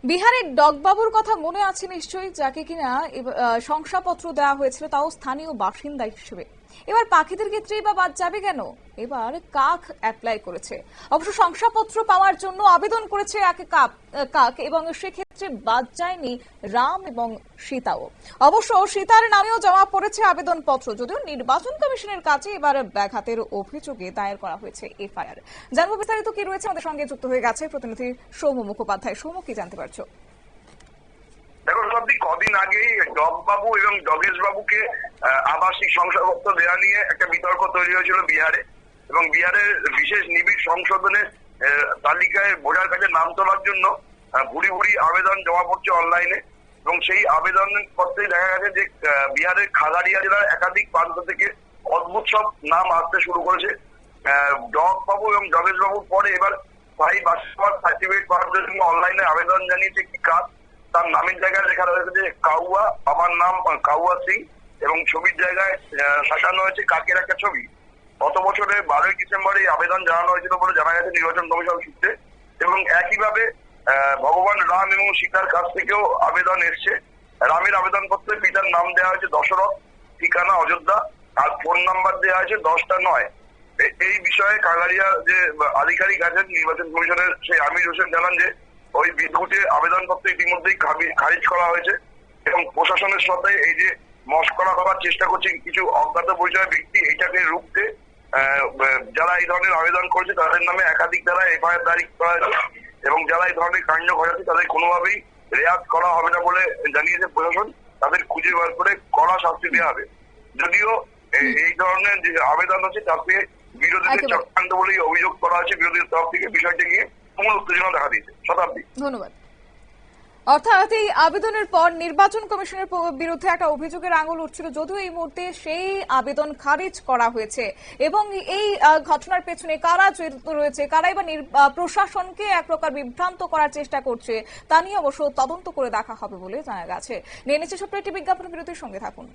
বিহারের ডগবাবুর কথা মনে আছে নিশ্চয়ই, যাকে কিনা শংসাপত্র দেওয়া হয়েছিল, তাও স্থানীয় বাসিন্দা হিসেবে। এবার পাখিদের ক্ষেত্রেই বা বাদ যাবে কেন? এবার কাক অ্যাপ্লাই করেছে। অবশ্য শংসাপত্র পাওয়ার জন্য আবেদন করেছে কাক, এবং সেক্ষেত্রে বাদ যায়নি রাম এবং সীতাও। অবশ্য সীতার নামেও জমা পড়েছে আবেদনপত্র, যদিও নির্বাচন কমিশনের কাছে এবার ব্যাঘাতের অভিযোগে দায়ের করা হয়েছে এফআইআর। জানবো বিস্তারিত কি রয়েছে, আমাদের সঙ্গে যুক্ত হয়ে গেছে প্রতিনিধি সৌম্য মুখোপাধ্যায়। সৌম্য, কি জানতে পারছো? দেখো সত্যি কদিন আগেই ডগবাবু এবং ডগেশ বাবুকে আবাসিক শংসাপত্র দেওয়া নিয়ে একটা বিতর্ক তৈরি হয়েছিল বিহারে, এবং বিহারের বিশেষ নিবিড় সংশোধনের তালিকায় ভোটার কাছে নাম তোলার জন্য ভুরি ভুরি আবেদন জমা পড়ছে অনলাইনে। এবং সেই আবেদন পত্রে দেখা গেছে যে বিহারের খাগাড়িয়া জেলার একাধিক প্রান্ত থেকে অদ্ভুত সব নাম আসতে শুরু করেছে। ডগবাবু এবং ডগেশ বাবুর পরে এবার স্থায়ী বাসিন্দা সার্টিফিকেট পাওয়ার জন্য অনলাইনে আবেদন জানিয়েছে কি কাজ। তার নামের জায়গায় লেখা রয়েছে যে কাউয়া, আমার নাম কাউয়া সিং, এবং ছবির জায়গায় সাজানো হয়েছে কাকের একটা ছবি। গত বছরের 12ই ডিসেম্বর এই আবেদন জানানো হয়েছিল বলে জানা গেছে নির্বাচন কমিশন সূত্রে। এবং একইভাবে ভগবান রাম এবং সীতার কাছ থেকেও আবেদন এসছে। রামের আবেদনপত্রে পিতার নাম দেওয়া হয়েছে দশরথ, ঠিকানা অযোধ্যা, আর ফোন নাম্বার দেওয়া হয়েছে 10টা 9। এই বিষয়ে কাগারিয়া যে আধিকারিক আছেন নির্বাচন কমিশনের, সেই আমির হোসেন জানান যে ওই বিদ্যুতের আবেদনপত্র ইতিমধ্যেই খারিজ করা হয়েছে, এবং প্রশাসনের সাথে এই যে মশকরা করার চেষ্টা করছে কিছু অজ্ঞাত পরিচয় ব্যক্তি, এইটাকে রুখতে যারা এই ধরনের আবেদন করেছে তাদের নামে একাধিক দ্বারা এফআইআর দায়ের করা হয়েছে, এবং যারা এই ধরনের কাণ্ড ঘটাচ্ছে তাদের কোনোভাবেই রেয়াত করা হবে না বলে জানিয়েছে প্রশাসন। তাদের খুঁজে বার করে কড়া শাস্তি দেওয়া হবে। যদিও এই ধরনের যে আবেদন আছে তাতে বিরোধীদের চক্রান্ত বলেই অভিযোগ করা হয়েছে বিরোধীদের তরফ থেকে। বিষয়টি নিয়ে তুমুল উত্তেজনা দেখা দিয়েছে। শতাব্দী, ধন্যবাদ। অর্থাৎ এই আবেদনের পর নির্বাচন কমিশনের বিরুদ্ধে একটা অভিযোগের আঙুল উঠছিল, যদিও এই মুহূর্তে সেই আবেদন খারিজ করা হয়েছে। এবং এই ঘটনার পেছনে কারা জড়িত রয়েছে, কারাই বা প্রশাসনকে এক প্রকার বিভ্রান্ত করার চেষ্টা করছে, তা নিয়ে অবশ্য তদন্ত করে দেখা হবে বলে জানা গেছে। নিয়ে নিচ্ছে ছোট্ট একটি বিজ্ঞাপন, বিরতির সঙ্গে থাকুন।